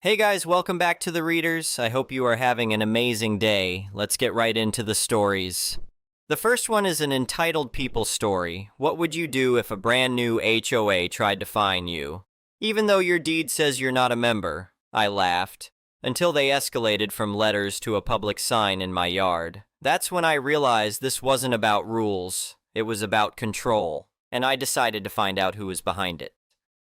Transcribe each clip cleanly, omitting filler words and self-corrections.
Hey guys, welcome back to the Readers. I hope you are having an amazing day. Let's get right into the stories. The first one is an entitled people story. What would you do if a brand new HOA tried to fine you? Even though your deed says you're not a member, I laughed, until they escalated from letters to a public sign in my yard. That's when I realized this wasn't about rules, it was about control, and I decided to find out who was behind it.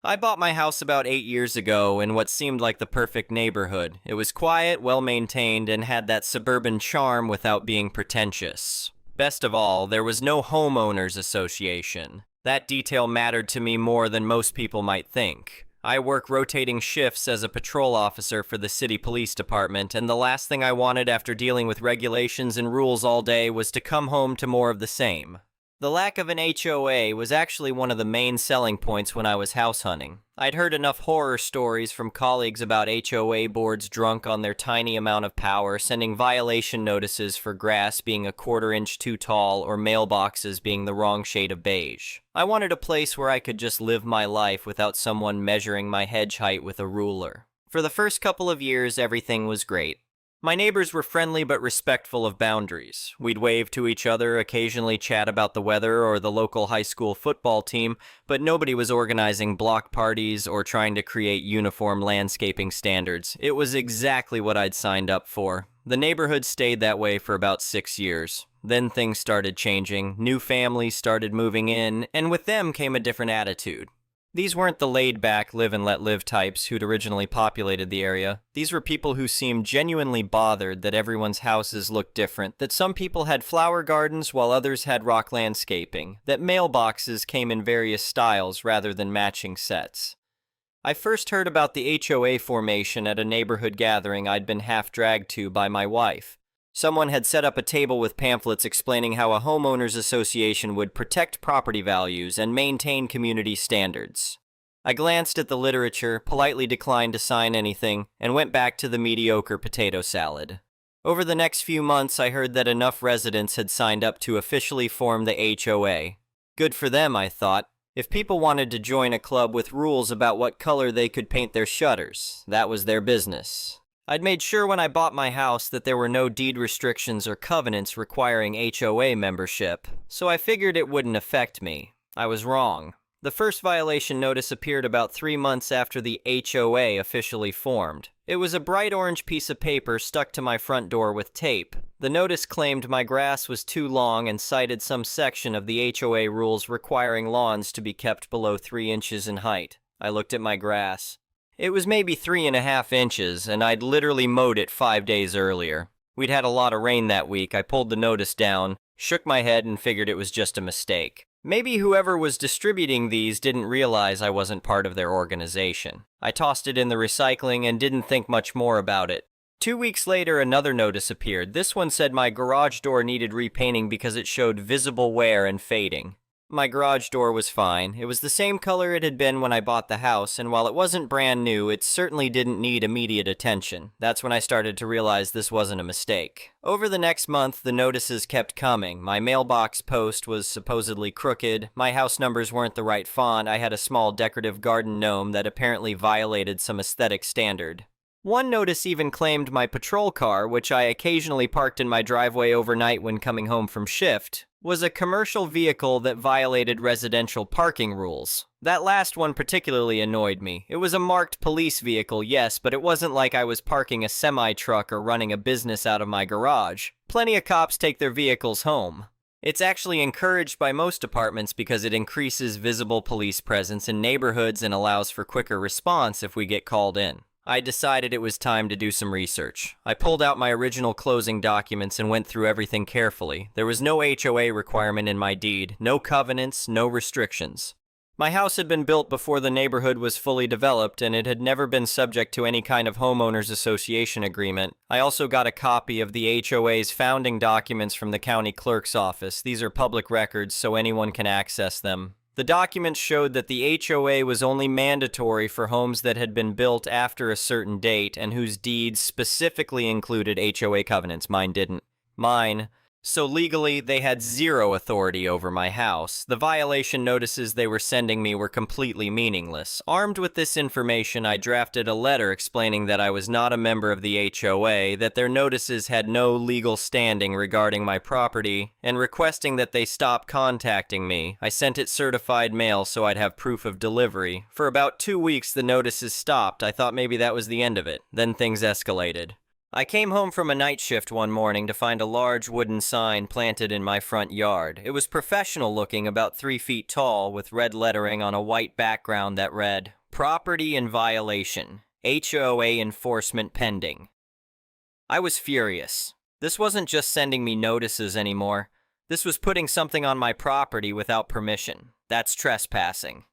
I bought my house about 8 years ago in what seemed like the perfect neighborhood. It was quiet, well-maintained, and had that suburban charm without being pretentious. Best of all, there was no homeowners association. That detail mattered to me more than most people might think. I work rotating shifts as a patrol officer for the city police department, and the last thing I wanted after dealing with regulations and rules all day was to come home to more of the same. The lack of an HOA was actually one of the main selling points when I was house hunting. I'd heard enough horror stories from colleagues about HOA boards drunk on their tiny amount of power, sending violation notices for grass being a quarter-inch too tall or mailboxes being the wrong shade of beige. I wanted a place where I could just live my life without someone measuring my hedge height with a ruler. For the first couple of years, everything was great. My neighbors were friendly but respectful of boundaries. We'd wave to each other, occasionally chat about the weather or the local high school football team, but nobody was organizing block parties or trying to create uniform landscaping standards. It was exactly what I'd signed up for. The neighborhood stayed that way for about 6 years. Then things started changing, new families started moving in, and with them came a different attitude. These weren't the laid-back, live-and-let-live types who'd originally populated the area. These were people who seemed genuinely bothered that everyone's houses looked different, that some people had flower gardens while others had rock landscaping, that mailboxes came in various styles rather than matching sets. I first heard about the HOA formation at a neighborhood gathering I'd been half-dragged to by my wife. Someone had set up a table with pamphlets explaining how a homeowners association would protect property values and maintain community standards. I glanced at the literature, politely declined to sign anything, and went back to the mediocre potato salad. Over the next few months, I heard that enough residents had signed up to officially form the HOA. Good for them, I thought. If people wanted to join a club with rules about what color they could paint their shutters, that was their business. I'd made sure when I bought my house that there were no deed restrictions or covenants requiring HOA membership, so I figured it wouldn't affect me. I was wrong. The first violation notice appeared about 3 months after the HOA officially formed. It was a bright orange piece of paper stuck to my front door with tape. The notice claimed my grass was too long and cited some section of the HOA rules requiring lawns to be kept below 3 inches in height. I looked at my grass. It was maybe 3.5 inches, and I'd literally mowed it 5 days earlier. We'd had a lot of rain that week. I pulled the notice down, shook my head, and figured it was just a mistake. Maybe whoever was distributing these didn't realize I wasn't part of their organization. I tossed it in the recycling and didn't think much more about it. 2 weeks later, another notice appeared. This one said my garage door needed repainting because it showed visible wear and fading. My garage door was fine. It was the same color it had been when I bought the house, and while it wasn't brand new, it certainly didn't need immediate attention. That's when I started to realize this wasn't a mistake. Over the next month, the notices kept coming. My mailbox post was supposedly crooked, my house numbers weren't the right font, I had a small decorative garden gnome that apparently violated some aesthetic standard. One notice even claimed my patrol car, which I occasionally parked in my driveway overnight when coming home from shift, was a commercial vehicle that violated residential parking rules. That last one particularly annoyed me. It was a marked police vehicle, yes, but it wasn't like I was parking a semi-truck or running a business out of my garage. Plenty of cops take their vehicles home. It's actually encouraged by most departments because it increases visible police presence in neighborhoods and allows for quicker response if we get called in. I decided it was time to do some research. I pulled out my original closing documents and went through everything carefully. There was no HOA requirement in my deed, no covenants, no restrictions. My house had been built before the neighborhood was fully developed, and it had never been subject to any kind of homeowners association agreement. I also got a copy of the HOA's founding documents from the county clerk's office. These are public records, so anyone can access them. The documents showed that the HOA was only mandatory for homes that had been built after a certain date and whose deeds specifically included HOA covenants. Mine didn't. Mine So legally, they had zero authority over my house. The violation notices they were sending me were completely meaningless. Armed with this information, I drafted a letter explaining that I was not a member of the HOA, that their notices had no legal standing regarding my property, and requesting that they stop contacting me. I sent it certified mail so I'd have proof of delivery. For about 2 weeks, the notices stopped. I thought maybe that was the end of it. Then things escalated. I came home from a night shift one morning to find a large wooden sign planted in my front yard. It was professional looking, about 3 feet tall, with red lettering on a white background that read, "Property in violation. HOA enforcement pending." I was furious. This wasn't just sending me notices anymore. This was putting something on my property without permission. That's trespassing.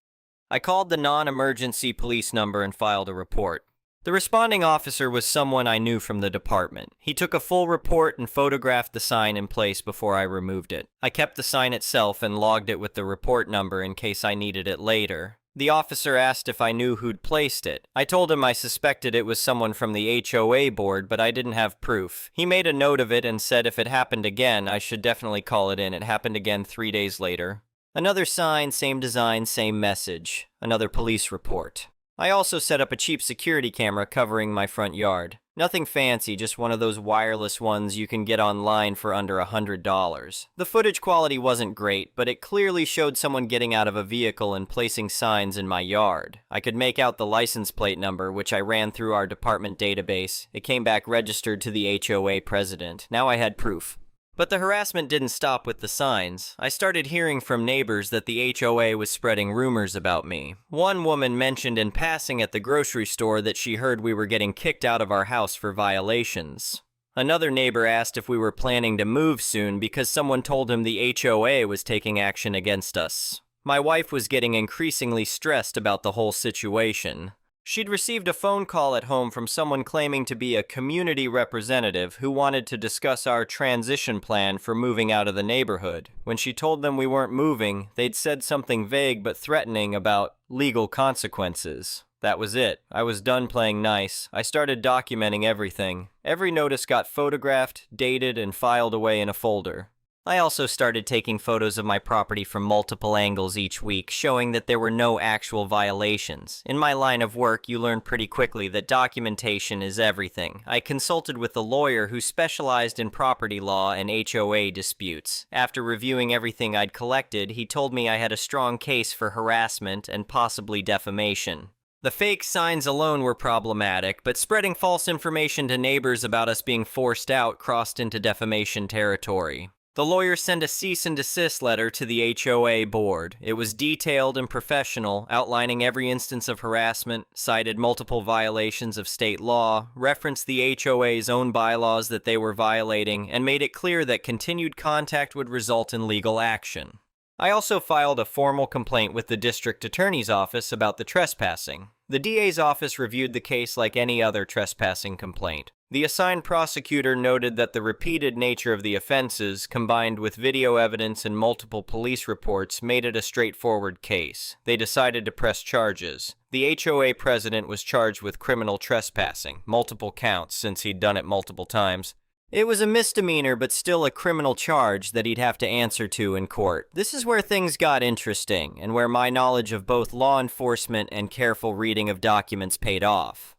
I called the non-emergency police number and filed a report. The responding officer was someone I knew from the department. He took a full report and photographed the sign in place before I removed it. I kept the sign itself and logged it with the report number in case I needed it later. The officer asked if I knew who'd placed it. I told him I suspected it was someone from the HOA board, but I didn't have proof. He made a note of it and said if it happened again, I should definitely call it in. It happened again 3 days later. Another sign, same design, same message. Another police report. I also set up a cheap security camera covering my front yard. Nothing fancy, just one of those wireless ones you can get online for under $100. The footage quality wasn't great, but it clearly showed someone getting out of a vehicle and placing signs in my yard. I could make out the license plate number, which I ran through our department database. It came back registered to the HOA president. Now I had proof. But the harassment didn't stop with the signs. I started hearing from neighbors that the HOA was spreading rumors about me. One woman mentioned in passing at the grocery store that she heard we were getting kicked out of our house for violations. Another neighbor asked if we were planning to move soon because someone told him the HOA was taking action against us. My wife was getting increasingly stressed about the whole situation. She'd received a phone call at home from someone claiming to be a community representative who wanted to discuss our transition plan for moving out of the neighborhood. When she told them we weren't moving, they'd said something vague but threatening about legal consequences. That was it. I was done playing nice. I started documenting everything. Every notice got photographed, dated, and filed away in a folder. I also started taking photos of my property from multiple angles each week, showing that there were no actual violations. In my line of work, you learn pretty quickly that documentation is everything. I consulted with a lawyer who specialized in property law and HOA disputes. After reviewing everything I'd collected, he told me I had a strong case for harassment and possibly defamation. The fake signs alone were problematic, but spreading false information to neighbors about us being forced out crossed into defamation territory. The lawyer sent a cease and desist letter to the HOA board. It was detailed and professional, outlining every instance of harassment, cited multiple violations of state law, referenced the HOA's own bylaws that they were violating, and made it clear that continued contact would result in legal action. I also filed a formal complaint with the district attorney's office about the trespassing. The DA's office reviewed the case like any other trespassing complaint. The assigned prosecutor noted that the repeated nature of the offenses, combined with video evidence and multiple police reports, made it a straightforward case. They decided to press charges. The HOA president was charged with criminal trespassing, multiple counts since he'd done it multiple times. It was a misdemeanor, but still a criminal charge that he'd have to answer to in court. This is where things got interesting, and where my knowledge of both law enforcement and careful reading of documents paid off.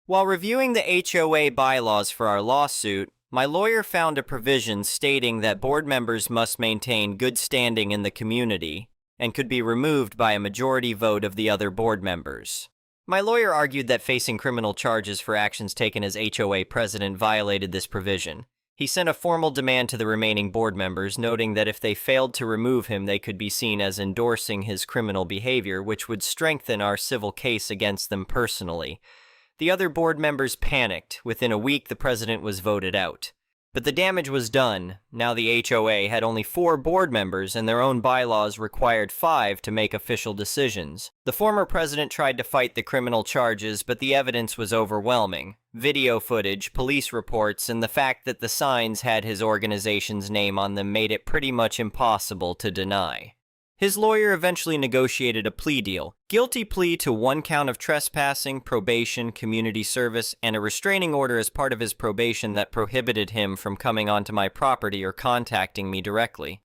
While reviewing the HOA bylaws for our lawsuit, my lawyer found a provision stating that board members must maintain good standing in the community and could be removed by a majority vote of the other board members. My lawyer argued that facing criminal charges for actions taken as HOA president violated this provision. He sent a formal demand to the remaining board members, noting that if they failed to remove him, they could be seen as endorsing his criminal behavior, which would strengthen our civil case against them personally. The other board members panicked. Within a week, the president was voted out. But the damage was done. Now the HOA had only 4 board members, and their own bylaws required 5 to make official decisions. The former president tried to fight the criminal charges, but the evidence was overwhelming. Video footage, police reports, and the fact that the signs had his organization's name on them made it pretty much impossible to deny. His lawyer eventually negotiated a plea deal. Guilty plea to 1 count of trespassing, probation, community service, and a restraining order as part of his probation that prohibited him from coming onto my property or contacting me directly.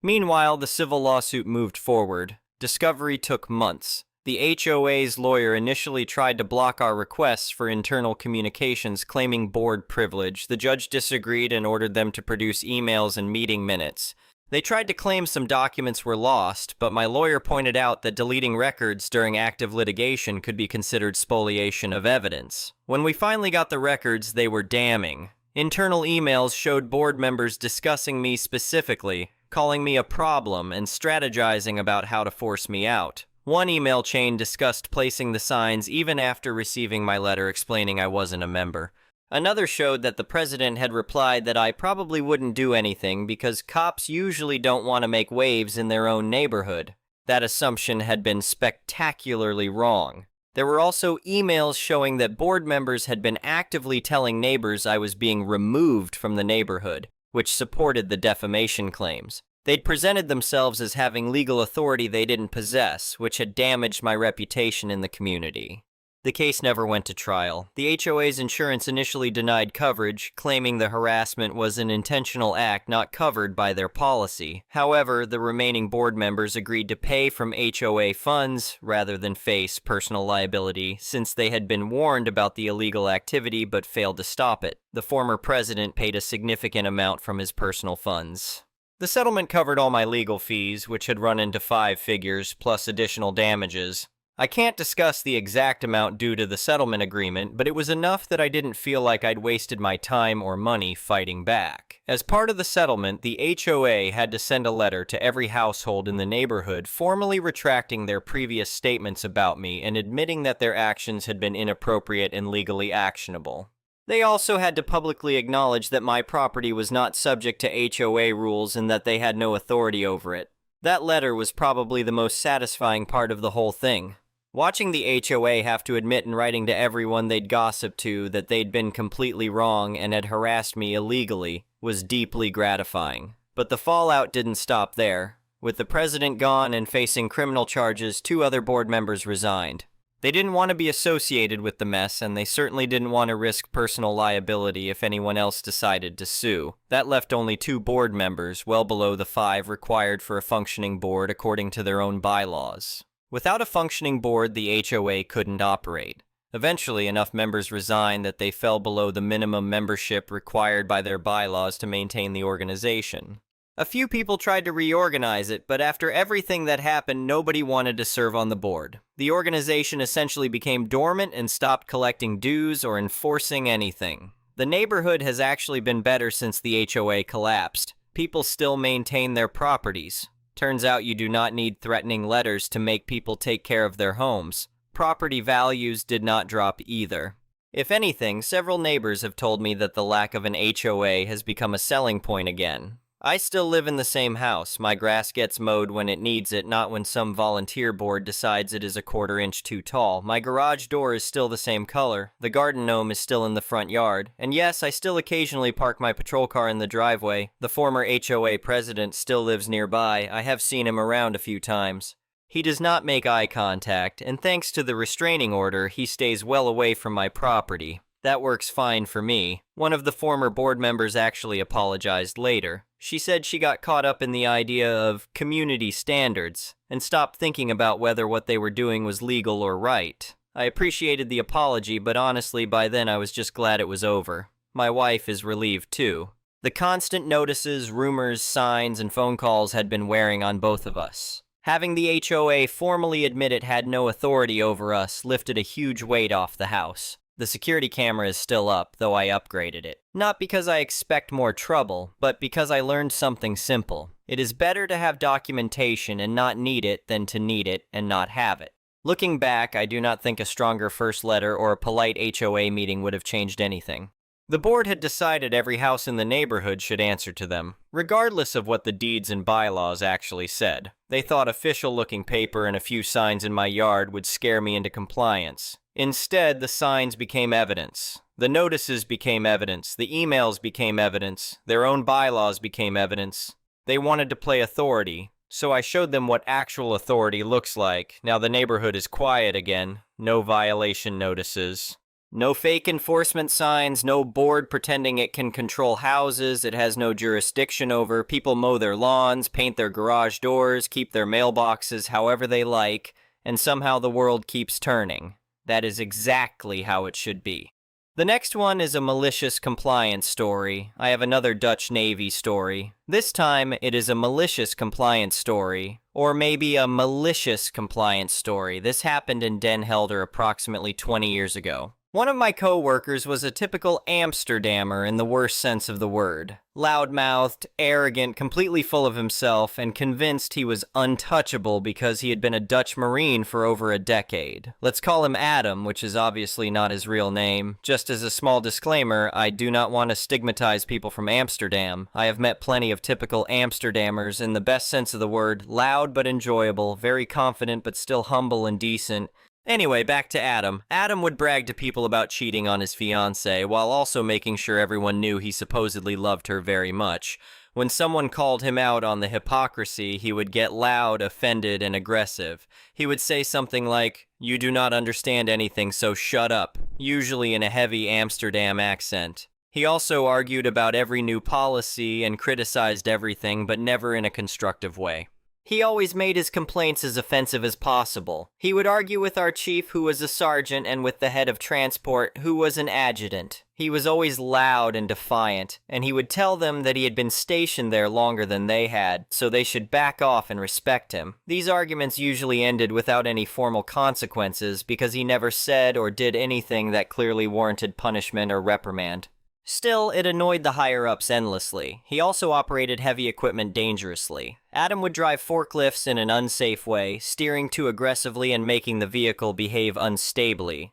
Meanwhile, the civil lawsuit moved forward. Discovery took months. The HOA's lawyer initially tried to block our requests for internal communications, claiming board privilege. The judge disagreed and ordered them to produce emails and meeting minutes. They tried to claim some documents were lost, but my lawyer pointed out that deleting records during active litigation could be considered spoliation of evidence. When we finally got the records, they were damning. Internal emails showed board members discussing me specifically, calling me a problem, and strategizing about how to force me out. One email chain discussed placing the signs even after receiving my letter explaining I wasn't a member. Another showed that the president had replied that I probably wouldn't do anything because cops usually don't want to make waves in their own neighborhood. That assumption had been spectacularly wrong. There were also emails showing that board members had been actively telling neighbors I was being removed from the neighborhood, which supported the defamation claims. They'd presented themselves as having legal authority they didn't possess, which had damaged my reputation in the community. The case never went to trial. The HOA's insurance initially denied coverage, claiming the harassment was an intentional act not covered by their policy. However, the remaining board members agreed to pay from HOA funds rather than face personal liability, since they had been warned about the illegal activity but failed to stop it. The former president paid a significant amount from his personal funds. The settlement covered all my legal fees, which had run into 5 figures, plus additional damages. I can't discuss the exact amount due to the settlement agreement, but it was enough that I didn't feel like I'd wasted my time or money fighting back. As part of the settlement, the HOA had to send a letter to every household in the neighborhood formally retracting their previous statements about me and admitting that their actions had been inappropriate and legally actionable. They also had to publicly acknowledge that my property was not subject to HOA rules and that they had no authority over it. That letter was probably the most satisfying part of the whole thing. Watching the HOA have to admit in writing to everyone they'd gossiped to that they'd been completely wrong and had harassed me illegally was deeply gratifying. But the fallout didn't stop there. With the president gone and facing criminal charges, 2 other board members resigned. They didn't want to be associated with the mess, and they certainly didn't want to risk personal liability if anyone else decided to sue. That left only 2 board members, well below the 5 required for a functioning board according to their own bylaws. Without a functioning board, the HOA couldn't operate. Eventually, enough members resigned that they fell below the minimum membership required by their bylaws to maintain the organization. A few people tried to reorganize it, but after everything that happened, nobody wanted to serve on the board. The organization essentially became dormant and stopped collecting dues or enforcing anything. The neighborhood has actually been better since the HOA collapsed. People still maintain their properties. Turns out you do not need threatening letters to make people take care of their homes. Property values did not drop either. If anything, several neighbors have told me that the lack of an HOA has become a selling point again. I still live in the same house. My grass gets mowed when it needs it, not when some volunteer board decides it is a 1/4 inch too tall. My garage door is still the same color. The garden gnome is still in the front yard. And yes, I still occasionally park my patrol car in the driveway. The former HOA president still lives nearby. I have seen him around a few times. He does not make eye contact, and thanks to the restraining order, he stays well away from my property. That works fine for me. One of the former board members actually apologized later. She said she got caught up in the idea of community standards and stopped thinking about whether what they were doing was legal or right. I appreciated the apology, but honestly, by then I was just glad it was over. My wife is relieved too. The constant notices, rumors, signs, and phone calls had been wearing on both of us. Having the HOA formally admit it had no authority over us lifted a huge weight off the house. The security camera is still up, though I upgraded it. Not because I expect more trouble, but because I learned something simple. It is better to have documentation and not need it than to need it and not have it. Looking back, I do not think a stronger first letter or a polite HOA meeting would have changed anything. The board had decided every house in the neighborhood should answer to them, regardless of what the deeds and bylaws actually said. They thought official-looking paper and a few signs in my yard would scare me into compliance. Instead, the signs became evidence. The notices became evidence. The emails became evidence. Their own bylaws became evidence. They wanted to play authority. So I showed them what actual authority looks like. Now the neighborhood is quiet again. No violation notices. No fake enforcement signs, no board pretending it can control houses it has no jurisdiction over. People mow their lawns, paint their garage doors, keep their mailboxes however they like, and somehow the world keeps turning. That is exactly how it should be. The next one is a malicious compliance story. I have another Dutch Navy story. This time, it is a malicious compliance story, or maybe a malicious compliance story. This happened in Den Helder approximately 20 years ago. One of my co-workers was a typical Amsterdammer in the worst sense of the word. Loudmouthed, arrogant, completely full of himself, and convinced he was untouchable because he had been a Dutch Marine for over a decade. Let's call him Adam, which is obviously not his real name. Just as a small disclaimer, I do not want to stigmatize people from Amsterdam. I have met plenty of typical Amsterdammers in the best sense of the word, loud but enjoyable, very confident but still humble and decent. Anyway, back to Adam. Adam would brag to people about cheating on his fiancée, while also making sure everyone knew he supposedly loved her very much. When someone called him out on the hypocrisy, he would get loud, offended, and aggressive. He would say something like, "You do not understand anything, so shut up," usually in a heavy Amsterdam accent. He also argued about every new policy and criticized everything, but never in a constructive way. He always made his complaints as offensive as possible. He would argue with our chief, who was a sergeant, and with the head of transport, who was an adjutant. He was always loud and defiant, and he would tell them that he had been stationed there longer than they had, so they should back off and respect him. These arguments usually ended without any formal consequences because he never said or did anything that clearly warranted punishment or reprimand. Still, it annoyed the higher-ups endlessly. He also operated heavy equipment dangerously. Adam would drive forklifts in an unsafe way, steering too aggressively and making the vehicle behave unstably.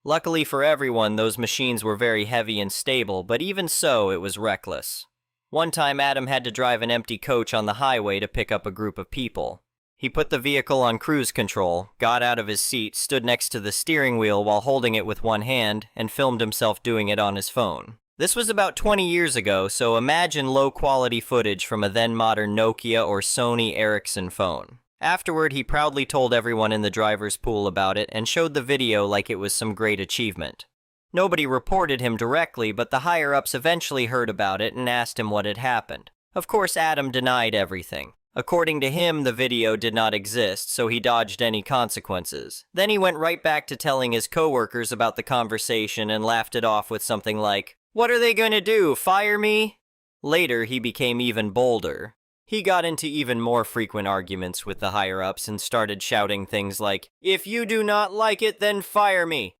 Luckily for everyone, those machines were very heavy and stable, but even so, it was reckless. One time, Adam had to drive an empty coach on the highway to pick up a group of people. He put the vehicle on cruise control, got out of his seat, stood next to the steering wheel while holding it with one hand, and filmed himself doing it on his phone. This was about 20 years ago, so imagine low-quality footage from a then-modern Nokia or Sony Ericsson phone. Afterward, he proudly told everyone in the driver's pool about it and showed the video like it was some great achievement. Nobody reported him directly, but the higher-ups eventually heard about it and asked him what had happened. Of course, Adam denied everything. According to him, the video did not exist, so he dodged any consequences. Then he went right back to telling his coworkers about the conversation and laughed it off with something like, "What are they going to do, fire me?" Later, he became even bolder. He got into even more frequent arguments with the higher-ups and started shouting things like, "If you do not like it, then fire me."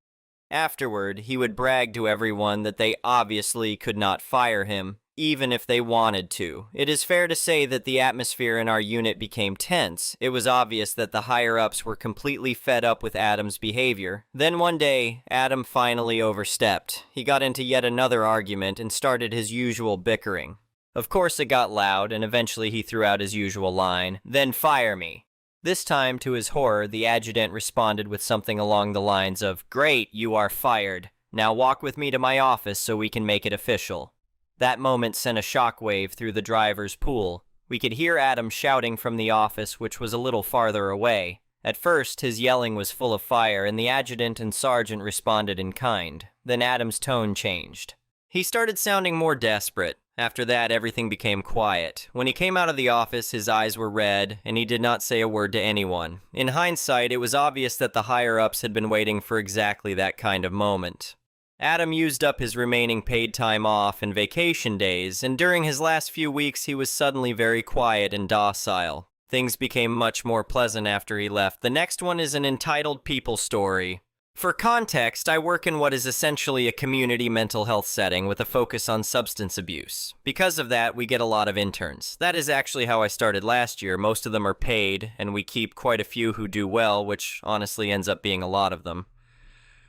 Afterward, he would brag to everyone that they obviously could not fire him, even if they wanted to. It is fair to say that the atmosphere in our unit became tense. It was obvious that the higher-ups were completely fed up with Adam's behavior. Then one day, Adam finally overstepped. He got into yet another argument and started his usual bickering. Of course it got loud, and eventually he threw out his usual line, "Then fire me." This time, to his horror, the adjutant responded with something along the lines of, "Great, you are fired. Now walk with me to my office so we can make it official." That moment sent a shockwave through the driver's pool. We could hear Adam shouting from the office, which was a little farther away. At first, his yelling was full of fire, and the adjutant and sergeant responded in kind. Then Adam's tone changed. He started sounding more desperate. After that, everything became quiet. When he came out of the office, his eyes were red, and he did not say a word to anyone. In hindsight, it was obvious that the higher-ups had been waiting for exactly that kind of moment. Adam used up his remaining paid time off and vacation days, and during his last few weeks he was suddenly very quiet and docile. Things became much more pleasant after he left. The next one is an entitled people story. For context, I work in what is essentially a community mental health setting with a focus on substance abuse. Because of that, we get a lot of interns. That is actually how I started last year. Most of them are paid, and we keep quite a few who do well, which honestly ends up being a lot of them.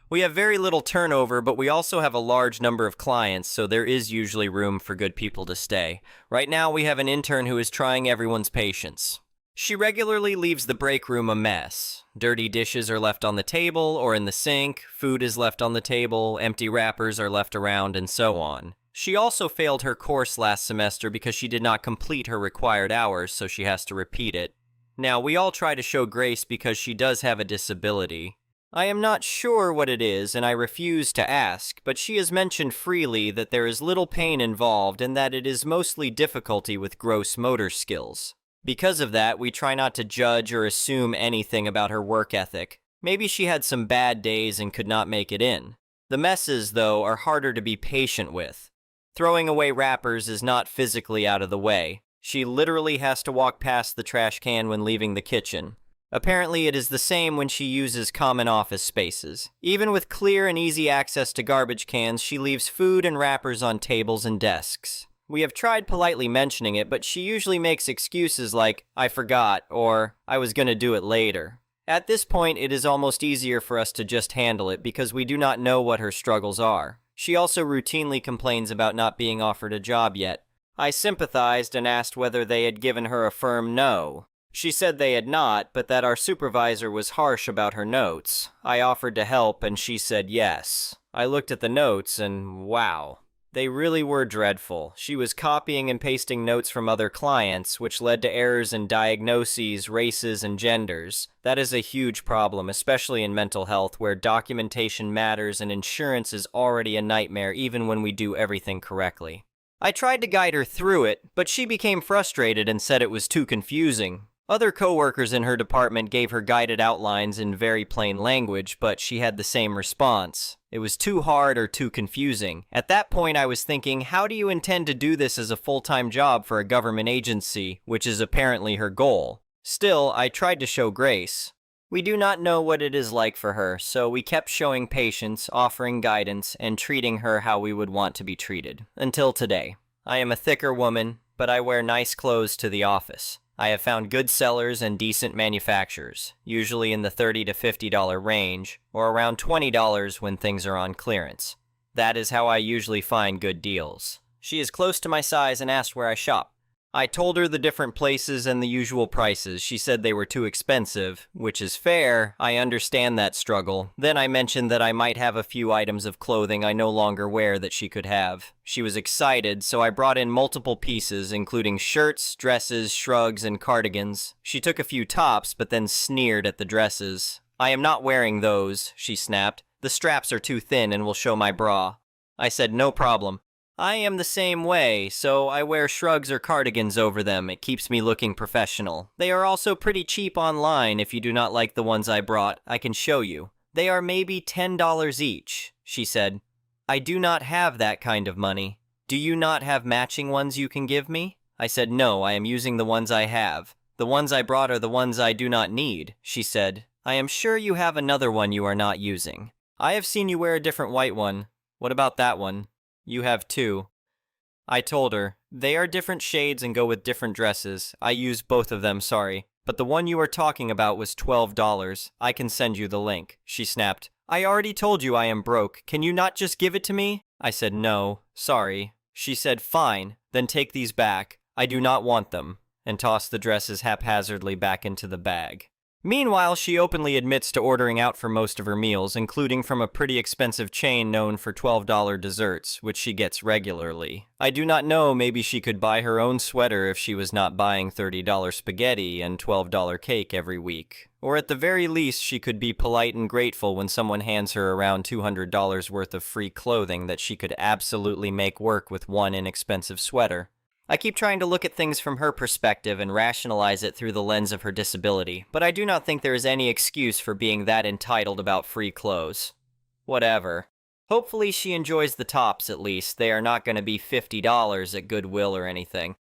We have very little turnover, but we also have a large number of clients, so there is usually room for good people to stay. Right now, we have an intern who is trying everyone's patience. She regularly leaves the break room a mess. Dirty dishes are left on the table or in the sink, food is left on the table, empty wrappers are left around, and so on. She also failed her course last semester because she did not complete her required hours, so she has to repeat it. Now, we all try to show grace because she does have a disability. I am not sure what it is, and I refuse to ask, but she has mentioned freely that there is little pain involved and that it is mostly difficulty with gross motor skills. Because of that, we try not to judge or assume anything about her work ethic. Maybe she had some bad days and could not make it in. The messes, though, are harder to be patient with. Throwing away wrappers is not physically out of the way. She literally has to walk past the trash can when leaving the kitchen. Apparently, it is the same when she uses common office spaces. Even with clear and easy access to garbage cans, she leaves food and wrappers on tables and desks. We have tried politely mentioning it, but she usually makes excuses like, "I forgot," or "I was gonna do it later." At this point, it is almost easier for us to just handle it because we do not know what her struggles are. She also routinely complains about not being offered a job yet. I sympathized and asked whether they had given her a firm no. She said they had not, but that our supervisor was harsh about her notes. I offered to help and she said yes. I looked at the notes and wow. They really were dreadful. She was copying and pasting notes from other clients, which led to errors in diagnoses, races, and genders. That is a huge problem, especially in mental health, where documentation matters and insurance is already a nightmare even when we do everything correctly. I tried to guide her through it, but she became frustrated and said it was too confusing. Other coworkers in her department gave her guided outlines in very plain language, but she had the same response. It was too hard or too confusing. At that point, I was thinking, how do you intend to do this as a full-time job for a government agency, which is apparently her goal? Still, I tried to show grace. We do not know what it is like for her, so we kept showing patience, offering guidance, and treating her how we would want to be treated. Until today. I am a thicker woman, but I wear nice clothes to the office. I have found good sellers and decent manufacturers, usually in the $30 to $50 range, or around $20 when things are on clearance. That is how I usually find good deals. She is close to my size and asked where I shop. I told her the different places and the usual prices. She said they were too expensive, which is fair. I understand that struggle. Then I mentioned that I might have a few items of clothing I no longer wear that she could have. She was excited, so I brought in multiple pieces, including shirts, dresses, shrugs, and cardigans. She took a few tops, but then sneered at the dresses. "I am not wearing those," she snapped. "The straps are too thin and will show my bra." I said, "No problem. I am the same way, so I wear shrugs or cardigans over them. It keeps me looking professional. They are also pretty cheap online. If you do not like the ones I brought, I can show you. They are maybe $10 each," she said. "I do not have that kind of money. Do you not have matching ones you can give me?" I said, "No, I am using the ones I have. The ones I brought are the ones I do not need," she said. "I am sure you have another one you are not using. I have seen you wear a different white one. What about that one? You have two." I told her, "They are different shades and go with different dresses. I use both of them, sorry. But the one you are talking about was $12. I can send you the link." She snapped, "I already told you I am broke. Can you not just give it to me?" I said, "No, sorry." She said, "Fine, then take these back. I do not want them," and tossed the dresses haphazardly back into the bag. Meanwhile, she openly admits to ordering out for most of her meals, including from a pretty expensive chain known for $12 desserts, which she gets regularly. I do not know, maybe she could buy her own sweater if she was not buying $30 spaghetti and $12 cake every week. Or at the very least, she could be polite and grateful when someone hands her around $200 worth of free clothing that she could absolutely make work with one inexpensive sweater. I keep trying to look at things from her perspective and rationalize it through the lens of her disability, but I do not think there is any excuse for being that entitled about free clothes. Whatever. Hopefully she enjoys the tops at least. They are not going to be $50 at Goodwill or anything.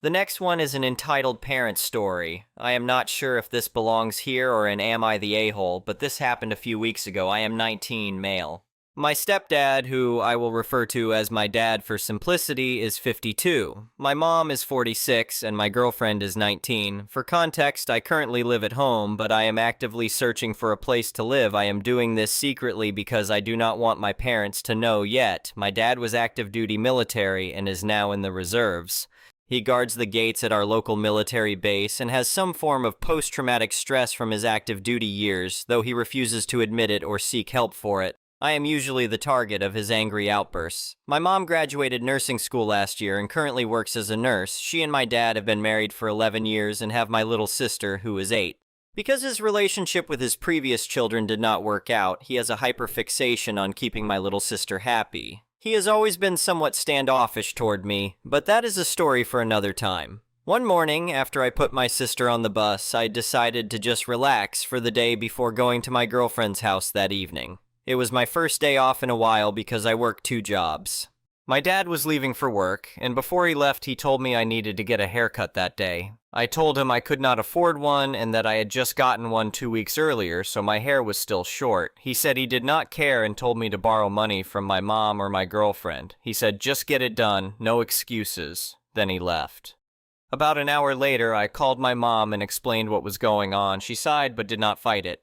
The next one is an entitled parent story. I am not sure if this belongs here or in Am I the A-hole, but this happened a few weeks ago. I am 19, male. My stepdad, who I will refer to as my dad for simplicity, is 52. My mom is 46, and my girlfriend is 19. For context, I currently live at home, but I am actively searching for a place to live. I am doing this secretly because I do not want my parents to know yet. My dad was active duty military and is now in the reserves. He guards the gates at our local military base and has some form of post-traumatic stress from his active duty years, though he refuses to admit it or seek help for it. I am usually the target of his angry outbursts. My mom graduated nursing school last year and currently works as a nurse. She and my dad have been married for 11 years and have my little sister, who is 8. Because his relationship with his previous children did not work out, he has a hyperfixation on keeping my little sister happy. He has always been somewhat standoffish toward me, but that is a story for another time. One morning, after I put my sister on the bus, I decided to just relax for the day before going to my girlfriend's house that evening. It was my first day off in a while because I worked 2 jobs. My dad was leaving for work, and before he left he told me I needed to get a haircut that day. I told him I could not afford one and that I had just gotten one 2 weeks earlier, so my hair was still short. He said he did not care and told me to borrow money from my mom or my girlfriend. He said just get it done, no excuses. Then he left. About an hour later, I called my mom and explained what was going on. She sighed but did not fight it.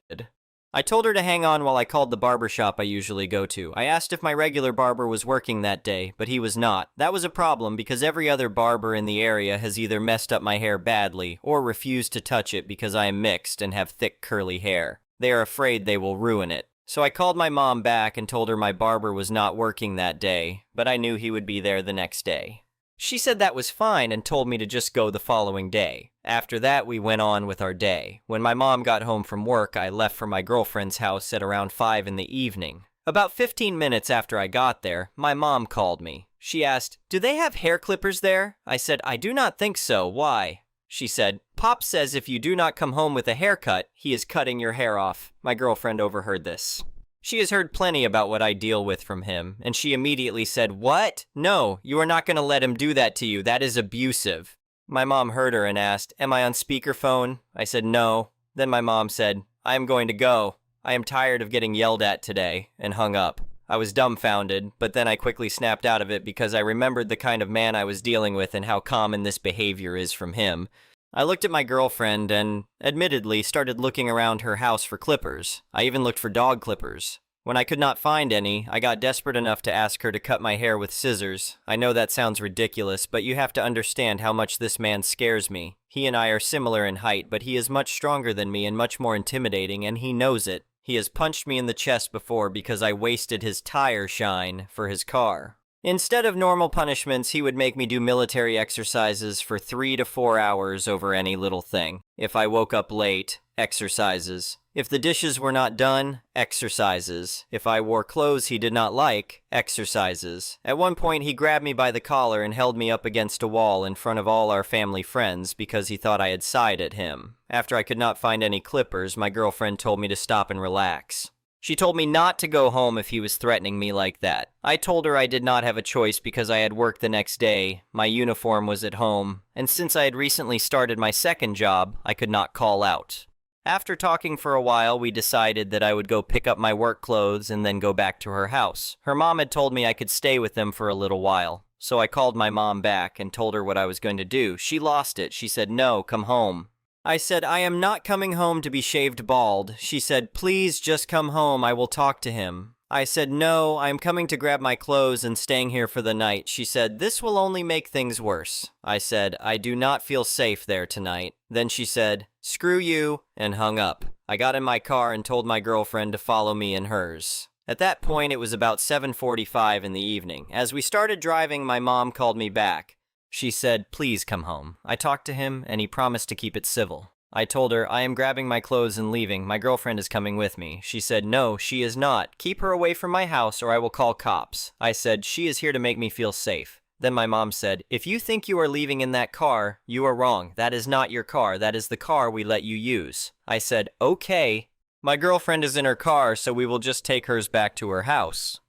I told her to hang on while I called the barber shop I usually go to. I asked if my regular barber was working that day, but he was not. That was a problem because every other barber in the area has either messed up my hair badly or refused to touch it because I am mixed and have thick curly hair. They are afraid they will ruin it. So I called my mom back and told her my barber was not working that day, but I knew he would be there the next day. She said that was fine and told me to just go the following day. After that, we went on with our day. When my mom got home from work, I left for my girlfriend's house at around 5 in the evening. About 15 minutes after I got there, my mom called me. She asked, "Do they have hair clippers there?" I said, "I do not think so. Why?" She said, "Pop says if you do not come home with a haircut, he is cutting your hair off." My girlfriend overheard this. She has heard plenty about what I deal with from him, and she immediately said, "What? No, you are not going to let him do that to you. That is abusive." My mom heard her and asked, "Am I on speakerphone?" I said, "No." Then my mom said, "I am going to go. I am tired of getting yelled at today," and hung up. I was dumbfounded, but then I quickly snapped out of it because I remembered the kind of man I was dealing with and how common this behavior is from him. I looked at my girlfriend and, admittedly, started looking around her house for clippers. I even looked for dog clippers. When I could not find any, I got desperate enough to ask her to cut my hair with scissors. I know that sounds ridiculous, but you have to understand how much this man scares me. He and I are similar in height, but he is much stronger than me and much more intimidating, and he knows it. He has punched me in the chest before because I wasted his tire shine for his car. Instead of normal punishments, he would make me do military exercises for 3 to 4 hours over any little thing. If I woke up late, exercises. If the dishes were not done, exercises. If I wore clothes he did not like, exercises. At one point, he grabbed me by the collar and held me up against a wall in front of all our family friends because he thought I had sighed at him. After I could not find any clippers, my girlfriend told me to stop and relax. She told me not to go home if he was threatening me like that. I told her I did not have a choice because I had work the next day, my uniform was at home, and since I had recently started my second job, I could not call out. After talking for a while, we decided that I would go pick up my work clothes and then go back to her house. Her mom had told me I could stay with them for a little while, so I called my mom back and told her what I was going to do. She lost it. She said, "No, come home." I said, "I am not coming home to be shaved bald." She said, "Please just come home, I will talk to him." I said, "No, I am coming to grab my clothes and staying here for the night." She said, "This will only make things worse." I said, "I do not feel safe there tonight." Then she said, "Screw you," and hung up. I got in my car and told my girlfriend to follow me in hers. At that point, it was about 7:45 in the evening. As we started driving, my mom called me back. She said, "Please come home." I talked to him, and he promised to keep it civil. I told her, "I am grabbing my clothes and leaving. My girlfriend is coming with me." She said, "No, she is not. Keep her away from my house or I will call cops." I said, "She is here to make me feel safe." Then my mom said, "If you think you are leaving in that car, you are wrong. That is not your car. That is the car we let you use." I said, "Okay. My girlfriend is in her car, so we will just take hers back to her house."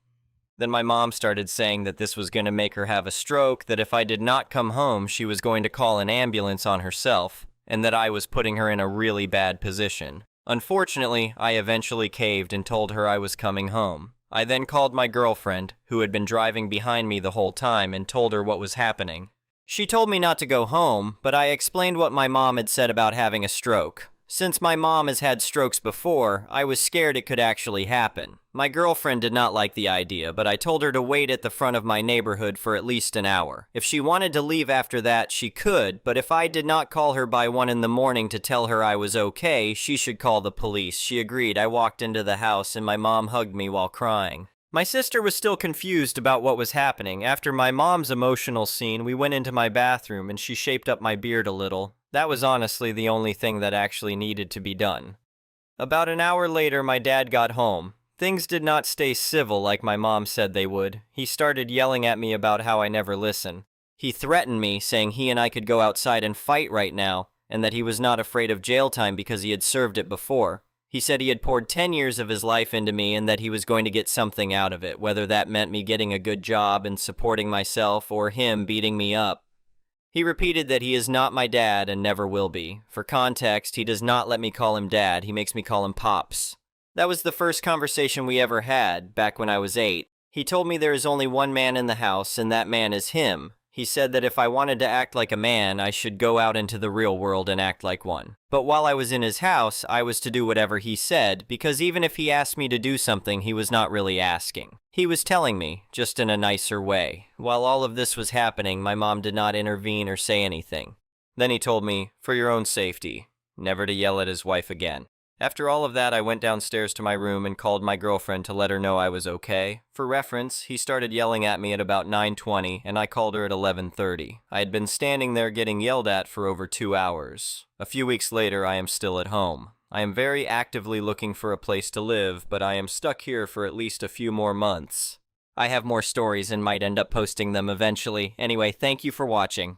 Then my mom started saying that this was going to make her have a stroke, that if I did not come home, she was going to call an ambulance on herself, and that I was putting her in a really bad position. Unfortunately, I eventually caved and told her I was coming home. I then called my girlfriend, who had been driving behind me the whole time, and told her what was happening. She told me not to go home, but I explained what my mom had said about having a stroke. Since my mom has had strokes before, I was scared it could actually happen. My girlfriend did not like the idea, but I told her to wait at the front of my neighborhood for at least an hour. If she wanted to leave after that, she could, but if I did not call her by 1 in the morning to tell her I was okay, she should call the police. She agreed. I walked into the house and my mom hugged me while crying. My sister was still confused about what was happening. After my mom's emotional scene, we went into my bathroom and she shaped up my beard a little. That was honestly the only thing that actually needed to be done. About an hour later, my dad got home. Things did not stay civil like my mom said they would. He started yelling at me about how I never listen. He threatened me, saying he and I could go outside and fight right now, and that he was not afraid of jail time because he had served it before. He said he had poured 10 years of his life into me and that he was going to get something out of it, whether that meant me getting a good job and supporting myself or him beating me up. He repeated that he is not my dad and never will be. For context, he does not let me call him dad, he makes me call him Pops. That was the first conversation we ever had, back when I was 8. He told me there is only one man in the house, and that man is him. He said that if I wanted to act like a man, I should go out into the real world and act like one. But while I was in his house, I was to do whatever he said, because even if he asked me to do something, he was not really asking. He was telling me, just in a nicer way. While all of this was happening, my mom did not intervene or say anything. Then he told me, for your own safety, never to yell at his wife again. After all of that, I went downstairs to my room and called my girlfriend to let her know I was okay. For reference, he started yelling at me at about 9:20, and I called her at 11:30. I had been standing there getting yelled at for over 2 hours. A few weeks later, I am still at home. I am very actively looking for a place to live, but I am stuck here for at least a few more months. I have more stories and might end up posting them eventually. Anyway, thank you for watching.